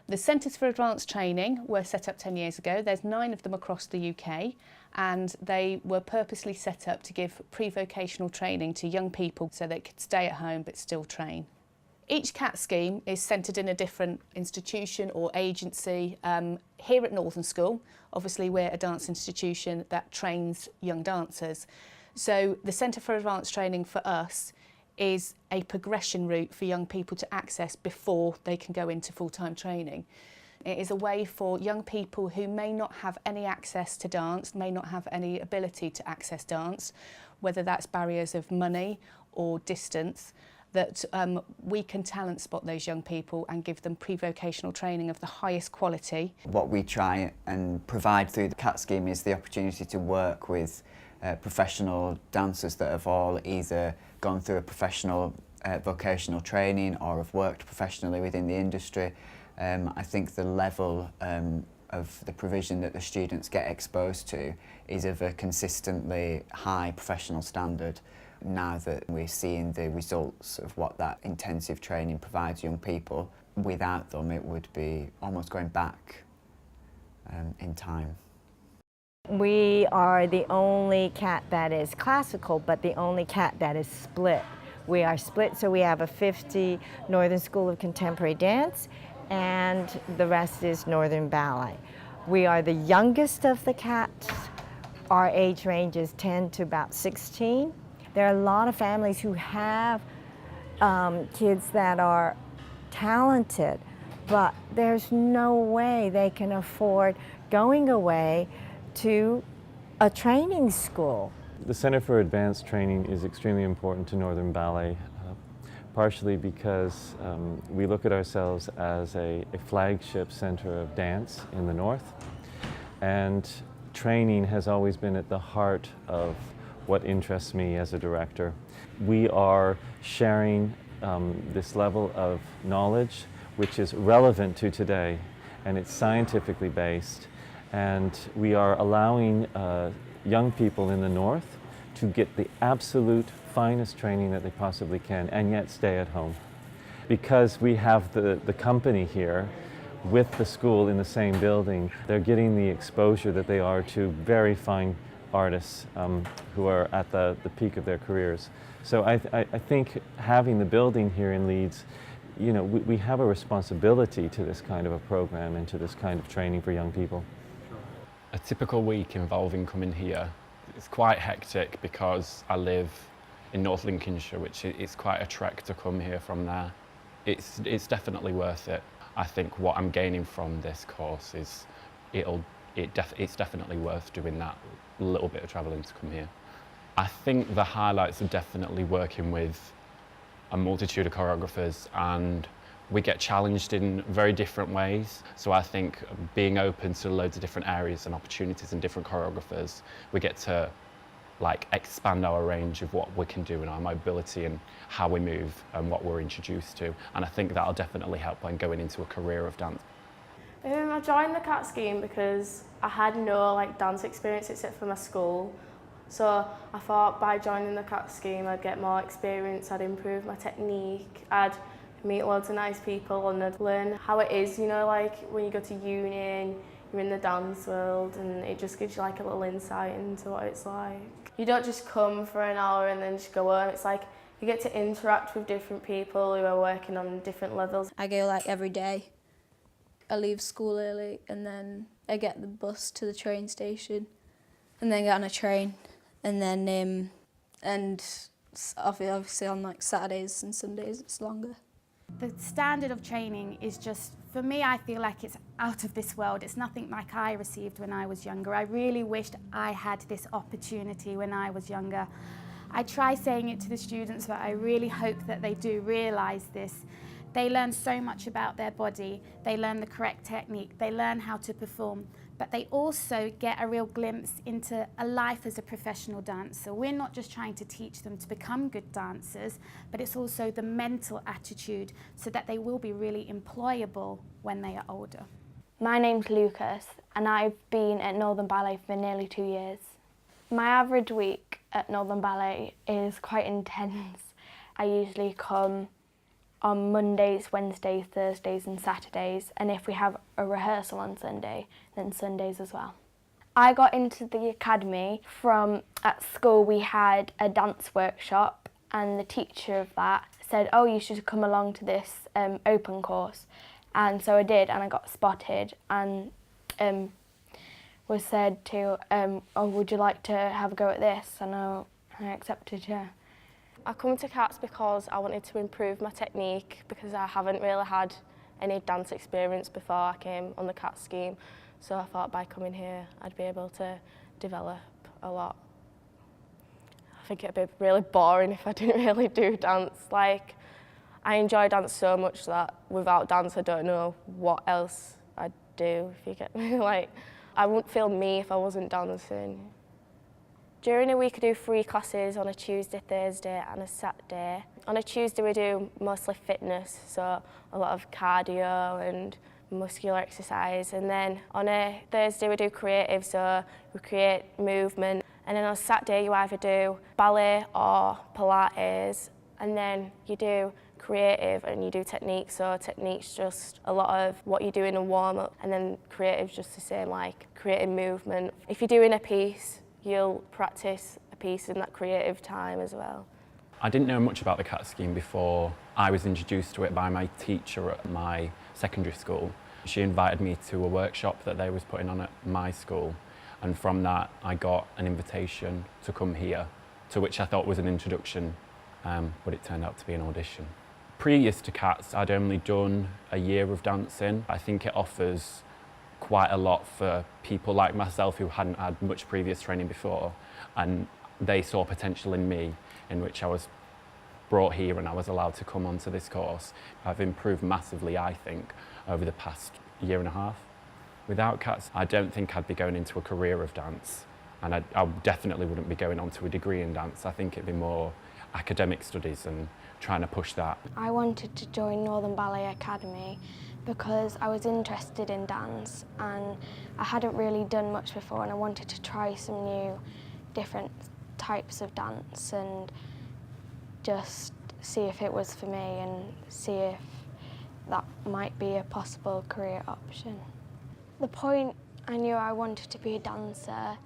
The Centres for Advanced Training were set up 10 years ago. There's 9 of them across the UK, and they were purposely set up to give pre-vocational training to young people so they could stay at home but still train. Each CAT scheme is centred in a different institution or agency. Here at Northern School, obviously we're a dance institution that trains young dancers. So the Centre for Advanced Training for us is a progression route for young people to access before they can go into full-time training. It is a way for young people who may not have any access to dance, may not have any ability to access dance, whether that's barriers of money or distance, that we can talent spot those young people and give them pre-vocational training of the highest quality. What we try and provide through the CAT scheme is the opportunity to work with professional dancers that have all either gone through a professional vocational training or have worked professionally within the industry. I think the level of the provision that the students get exposed to is of a consistently high professional standard. Now that we're seeing the results of what that intensive training provides young people, without them it would be almost going back in time. We are the only CAT that is classical, but the only CAT that is split. We are split, so we have a 50 Northern School of Contemporary Dance, and the rest is Northern Ballet. We are the youngest of the CATs. Our age range is 10 to about 16. There are a lot of families who have kids that are talented, but there's no way they can afford going away to a training school. The Centre for Advanced Training is extremely important to Northern Ballet, partially because we look at ourselves as a flagship centre of dance in the North, and training has always been at the heart of what interests me as a director. We are sharing this level of knowledge which is relevant to today, and it's scientifically based. And we are allowing young people in the North to get the absolute finest training that they possibly can and yet stay at home. Because we have the company here with the school in the same building, they're getting the exposure that they are to very fine artists who are at the peak of their careers. So I think having the building here in Leeds, you know, we have a responsibility to this kind of a program and to this kind of training for young people. A typical week involving coming here, it's quite hectic because I live in North Lincolnshire, which is quite a trek to come here from there. It's definitely worth it. I think what I'm gaining from this course is it's definitely worth doing that little bit of travelling to come here. I think the highlights are definitely working with a multitude of choreographers, and we get challenged in very different ways. So I think being open to loads of different areas and opportunities and different choreographers, we get to expand our range of what we can do and our mobility and how we move and what we're introduced to. And I think that'll definitely help when going into a career of dance. I joined the CAT scheme because I had no dance experience except for my school. So I thought by joining the CAT scheme I'd get more experience, I'd improve my technique, I'd meet loads of nice people and I'd learn how it is, you know, when you go to uni and you're in the dance world, and it just gives you a little insight into what it's like. You don't just come for an hour and then just go home. It's you get to interact with different people who are working on different levels. I go every day. I leave school early and then I get the bus to the train station and then get on a train, and then and obviously on Saturdays and Sundays it's longer. The standard of training is just, for me, I feel like it's out of this world. It's nothing like I received when I was younger. I really wished I had this opportunity when I was younger. I try saying it to the students, but I really hope that they do realise this. They learn so much about their body, they learn the correct technique, they learn how to perform, but they also get a real glimpse into a life as a professional dancer. We're not just trying to teach them to become good dancers, but it's also the mental attitude so that they will be really employable when they are older. My name's Lucas and I've been at Northern Ballet for nearly 2 years. My average week at Northern Ballet is quite intense. I usually come on Mondays, Wednesdays, Thursdays and Saturdays, and if we have a rehearsal on Sunday, then Sundays as well. I got into the academy from, at school we had a dance workshop, and the teacher of that said, oh, you should come along to this open course. And so I did, and I got spotted and was said to, oh, would you like to have a go at this? And I accepted, yeah. I come to CATS because I wanted to improve my technique, because I haven't really had any dance experience before I came on the CATS scheme. So I thought by coming here I'd be able to develop a lot. I think it'd be really boring if I didn't really do dance. Like, I enjoy dance so much that without dance I don't know what else I'd do, if you get me. Like, I wouldn't feel me if I wasn't dancing. During a week I do 3 classes on a Tuesday, Thursday and a Saturday. On a Tuesday we do mostly fitness, so a lot of cardio and muscular exercise, and then on a Thursday we do creative, so we create movement, and then on Saturday you either do ballet or Pilates, and then you do creative and you do technique, so technique's just a lot of what you do in a warm-up, and then creative's just the same, like creative movement. If you're doing a piece, you'll practice a piece in that creative time as well. I didn't know much about the CATS scheme before I was introduced to it by my teacher at my secondary school. She invited me to a workshop that they was putting on at my school, and from that I got an invitation to come here, to which I thought was an introduction, but it turned out to be an audition. Previous to CATS, I'd only done a year of dancing. I think it offers quite a lot for people like myself who hadn't had much previous training before, and they saw potential in me, in which I was brought here and I was allowed to come onto this course. I've improved massively, I think, over the past year and a half. Without CATS, I don't think I'd be going into a career of dance, and I definitely wouldn't be going on to a degree in dance. I think it'd be more academic studies and trying to push that. I wanted to join Northern Ballet Academy because I was interested in dance, and I hadn't really done much before, and I wanted to try some new different types of dance and just see if it was for me and see if that might be a possible career option. The point I knew I wanted to be a dancer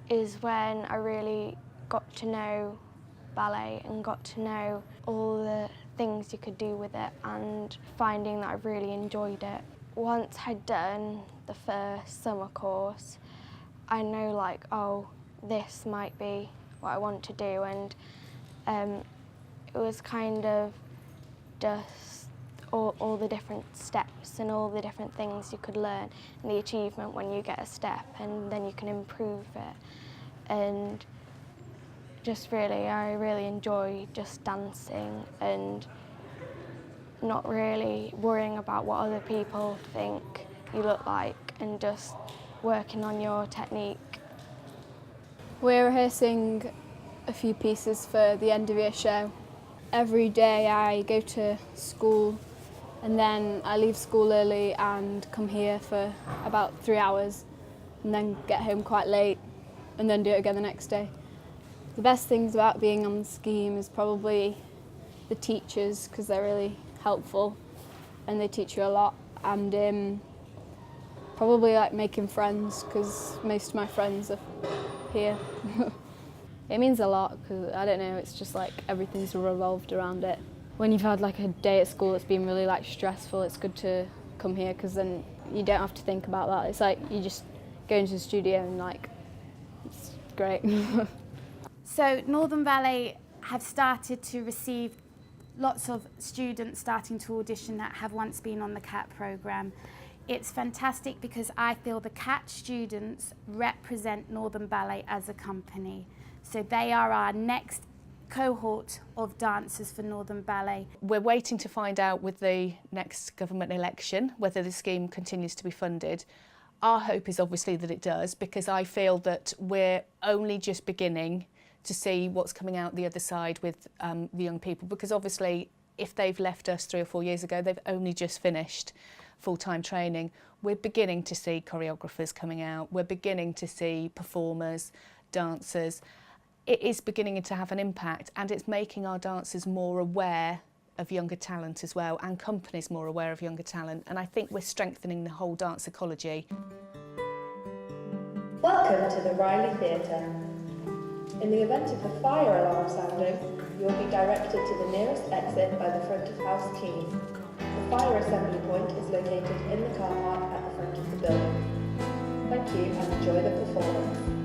is when I really got to know ballet and got to know all the things you could do with it, and finding that I really enjoyed it. Once I'd done the first summer course, I know, like, oh, this might be what I want to do, and it was kind of just all the different steps and all the different things you could learn, and the achievement when you get a step, and then you can improve it. And just really, I really enjoy just dancing and not really worrying about what other people think you look like, and just working on your technique. We're rehearsing a few pieces for the end of year show. Every day I go to school, and then I leave school early and come here for about 3 hours, and then get home quite late and then do it again the next day. The best things about being on the scheme is probably the teachers, because they're really helpful and they teach you a lot, and probably like making friends, because most of my friends are here. It means a lot, because I don't know, it's just like everything's revolved around it. When you've had like a day at school that's been really like stressful, it's good to come here, because then you don't have to think about that. It's like you just go into the studio and like, it's great. So Northern Ballet have started to receive lots of students starting to audition that have once been on the CAT programme. It's fantastic because I feel the CAT students represent Northern Ballet as a company. So they are our next cohort of dancers for Northern Ballet. We're waiting to find out with the next government election whether the scheme continues to be funded. Our hope is obviously that it does, because I feel that we're only just beginning to see what's coming out the other side with the young people, because obviously if they've left us 3 or 4 years ago, they've only just finished full-time training. We're beginning to see choreographers coming out, we're beginning to see performers, dancers. It is beginning to have an impact, and it's making our dancers more aware of younger talent as well, and companies more aware of younger talent, and I think we're strengthening the whole dance ecology. Welcome to the Riley Theatre. In the event of a fire alarm sounding, you'll be directed to the nearest exit by the front of house team. The fire assembly point is located in the car park at the front of the building. Thank you and enjoy the performance.